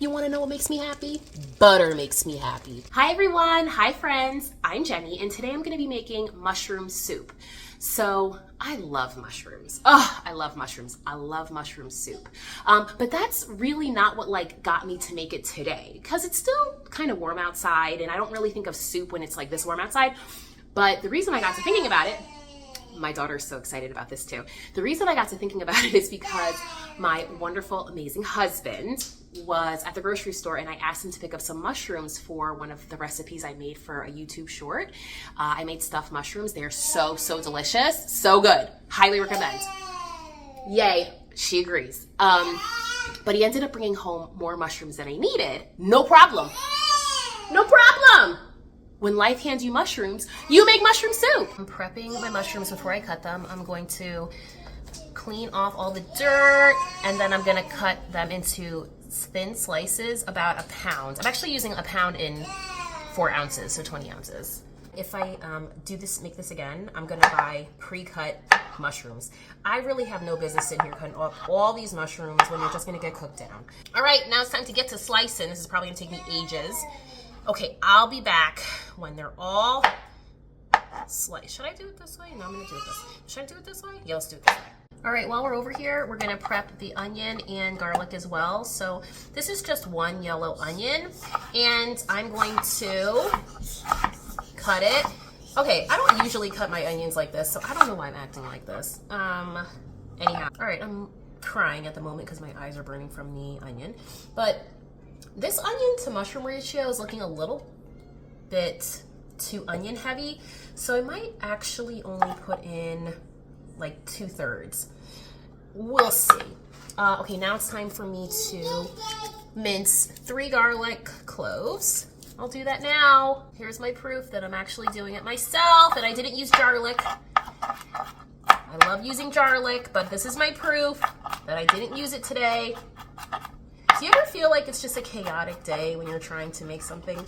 You want to know what makes me happy? Butter makes me happy. Hi everyone, hi friends, I'm Jenny, and today I'm going to be making mushroom soup. So I love mushrooms. Oh, I love mushrooms. I love mushroom soup. But that's really not what got me to make it today, because it's still kind of warm outside, and I don't really think of soup when it's like this warm outside. But the reason I got to thinking about it, my daughter's so excited about this too. The reason I got to thinking about it is because my wonderful, amazing husband was at the grocery store and I asked him to pick up some mushrooms for one of the recipes I made for a YouTube short. I made stuffed mushrooms. They're so delicious. So good. Highly recommend. Yay. She agrees. But he ended up bringing home more mushrooms than I needed. No problem. No problem. When life hands you mushrooms, you make mushroom soup. I'm prepping my mushrooms before I cut them. I'm going to clean off all the dirt, and then I'm gonna cut them into thin slices, about a pound. I'm actually using a pound in 4 ounces, so 20 ounces. If I make this again, I'm gonna buy pre-cut mushrooms. I really have no business in here cutting up all these mushrooms when you're just gonna get cooked down. All right, now it's time to get to slicing. This is probably gonna take me ages. Okay, I'll be back when they're all sliced. Should I do it this way? No, I'm gonna do it this way. Should I do it this way? Yeah, let's do it this way. All right, while we're over here, we're gonna prep the onion and garlic as well. So this is just one yellow onion, and I'm going to cut it. Okay, I don't usually cut my onions like this, so I don't know why I'm acting like this. Anyhow, all right, I'm crying at the moment because my eyes are burning from the onion, but this onion to mushroom ratio is looking a little bit too onion heavy, so I might actually only put in like 2/3. We'll see. Okay, now it's time for me to mince 3 garlic cloves. I'll do that now. Here's my proof that I'm actually doing it myself and I didn't use garlic. I love using garlic, but this is my proof that I didn't use it today. Do you ever feel like it's just a chaotic day when you're trying to make something?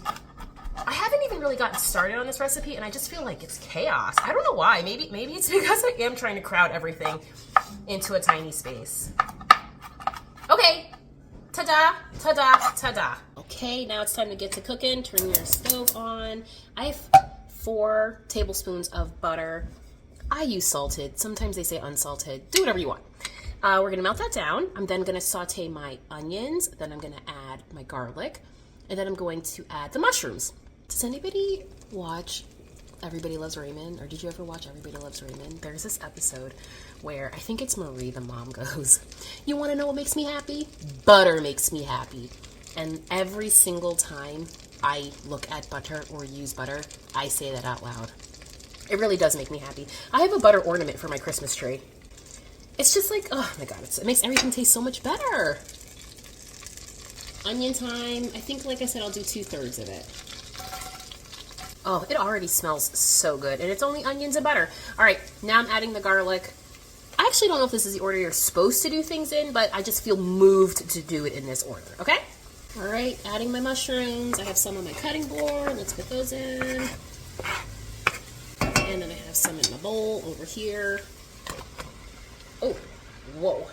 I haven't even really gotten started on this recipe and I just feel like it's chaos. I don't know why. Maybe it's because I am trying to crowd everything into a tiny space. Okay. Ta-da, ta-da, ta-da. Okay, now it's time to get to cooking. Turn your stove on. I have 4 tablespoons of butter. I use salted. Sometimes they say unsalted. Do whatever you want. We're gonna melt that down. I'm then gonna saute my onions. Then I'm gonna add my garlic. And then I'm going to add the mushrooms. Does anybody watch Everybody Loves Raymond? Or did you ever watch Everybody Loves Raymond? There's this episode where I think it's Marie, the mom, goes, "You want to know what makes me happy? Butter makes me happy." And every single time I look at butter or use butter, I say that out loud. It really does make me happy. I have a butter ornament for my Christmas tree. It's just like, oh my God, it makes everything taste so much better. Onion time. I think, like I said, I'll do 2/3 of it. Oh, it already smells so good. And it's only onions and butter. All right, now I'm adding the garlic. I actually don't know if this is the order you're supposed to do things in, but I just feel moved to do it in this order, okay? All right, adding my mushrooms. I have some on my cutting board. Let's put those in. And then I have some in my bowl over here. Oh, whoa.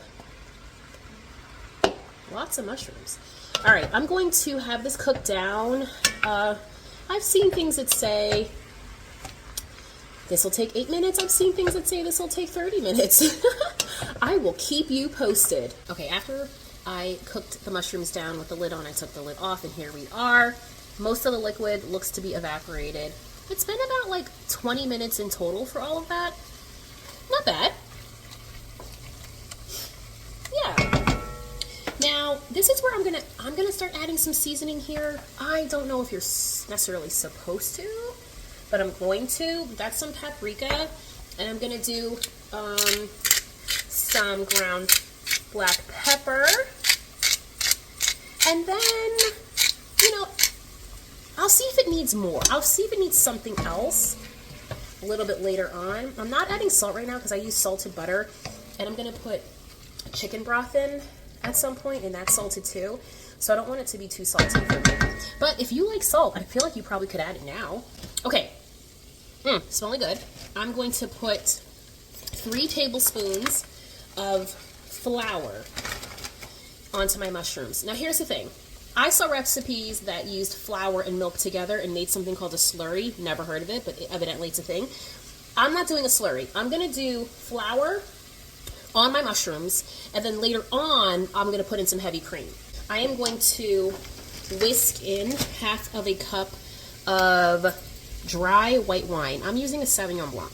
Lots of mushrooms. All right, I'm going to have this cooked down. I've seen things that say this will take 8 minutes. I've seen things that say this will take 30 minutes. I will keep you posted. Okay, after I cooked the mushrooms down with the lid on, I took the lid off, and here we are. Most of the liquid looks to be evaporated. It's been about like 20 minutes in total for all of that. Not bad. Yeah. Now, this is where I'm gonna start adding some seasoning here. I don't know if you're necessarily supposed to, but I'm going to. That's some paprika, and I'm gonna do some ground black pepper, and then, I'll see if it needs more. I'll see if it needs something else a little bit later on. I'm not adding salt right now because I use salted butter, and I'm gonna put chicken broth in at some point, and that's salted too, so I don't want it to be too salty for me. But if you like salt, I feel like you probably could add it now. Okay, smelling good. I'm going to put 3 tablespoons of flour onto my mushrooms. Now here's the thing. I saw recipes that used flour and milk together and made something called a slurry. Never heard of it, but evidently it's a thing. I'm not doing a slurry. I'm going to do flour on my mushrooms, and then later on, I'm going to put in some heavy cream. I am going to whisk in half of a cup of dry white wine. I'm using a Sauvignon Blanc.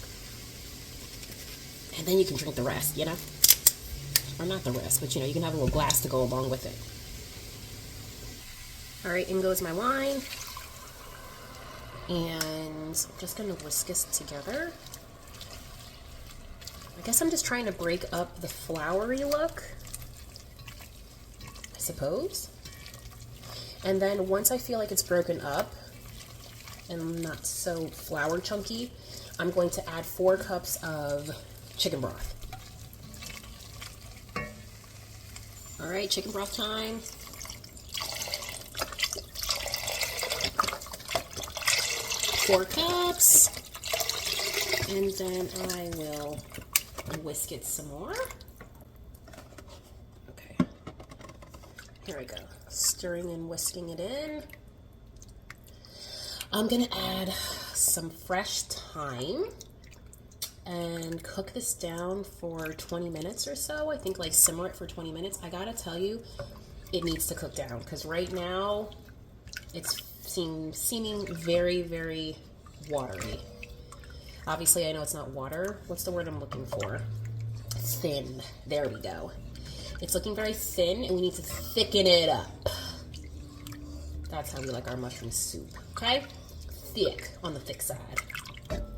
And then you can drink the rest, you know? Or not the rest, but you know, you can have a little glass to go along with it. All right, in goes my wine. And I'm just gonna whisk this together. I guess I'm just trying to break up the floury look, I suppose. And then once I feel like it's broken up and not so flour chunky, I'm going to add 4 cups of chicken broth. All right, chicken broth time. Four cups. And then I will whisk it some more. Okay. Here we go. Stirring and whisking it in. I'm gonna add some fresh thyme and cook this down for 20 minutes or so. I think like simmer it for 20 minutes. I gotta tell you, it needs to cook down because right now it's seeming very, very watery. Obviously, I know it's not water. What's the word I'm looking for? Thin. There we go. It's looking very thin and we need to thicken it up. That's how we like our mushroom soup, okay? Thick, on the thick side.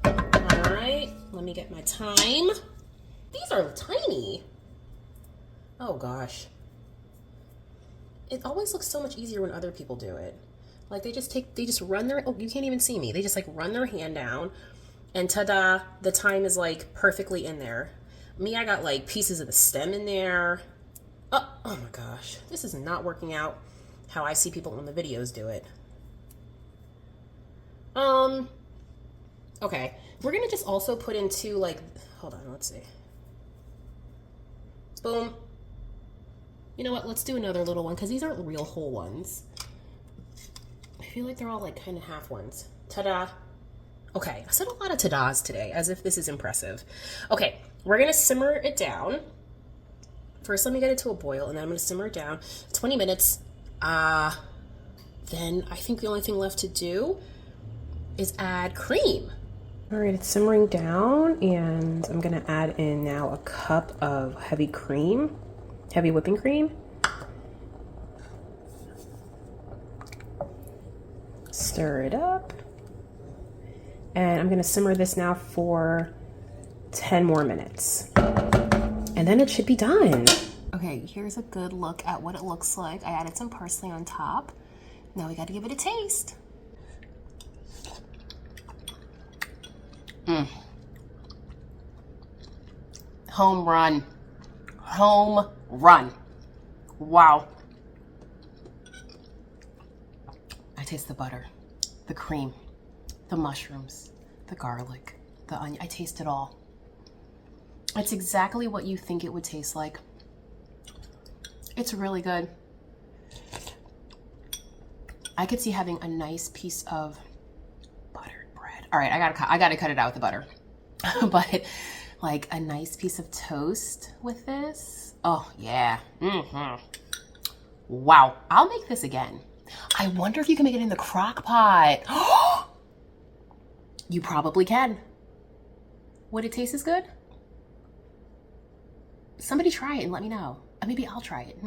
All right, let me get my thyme. These are tiny. Oh gosh. It always looks so much easier when other people do it. Like they just run their, oh, you can't even see me. They just like run their hand down and ta-da, the thyme is like perfectly in there. Me, I got like pieces of the stem in there. Oh my gosh, this is not working out how I see people on the videos do it. Okay, we're gonna just also put in 2 like, hold on, let's see. Boom. You know what, let's do another little one because these aren't real whole ones. I feel like they're all like kind of half ones. Ta-da. Okay, I said a lot of ta-das today, as if this is impressive. Okay, we're gonna simmer it down. First, let me get it to a boil, and then I'm gonna simmer it down 20 minutes. Then I think the only thing left to do is add cream. All right, it's simmering down, and I'm gonna add in now a cup of heavy cream, heavy whipping cream. Stir it up. And I'm gonna simmer this now for 10 more minutes. And then it should be done. Okay, here's a good look at what it looks like. I added some parsley on top. Now we gotta give it a taste. Home run. Home run. Wow. I taste the butter, the cream, the mushrooms, the garlic, the onion. I taste it all. It's exactly what you think it would taste like. It's really good. I could see having a nice piece of buttered bread. All right, I gotta cut it out with the butter. But like a nice piece of toast with this. Oh yeah. Wow, I'll make this again. I wonder if you can make it in the crock pot. You probably can. Would it taste as good? Somebody try it and let me know. Maybe I'll try it.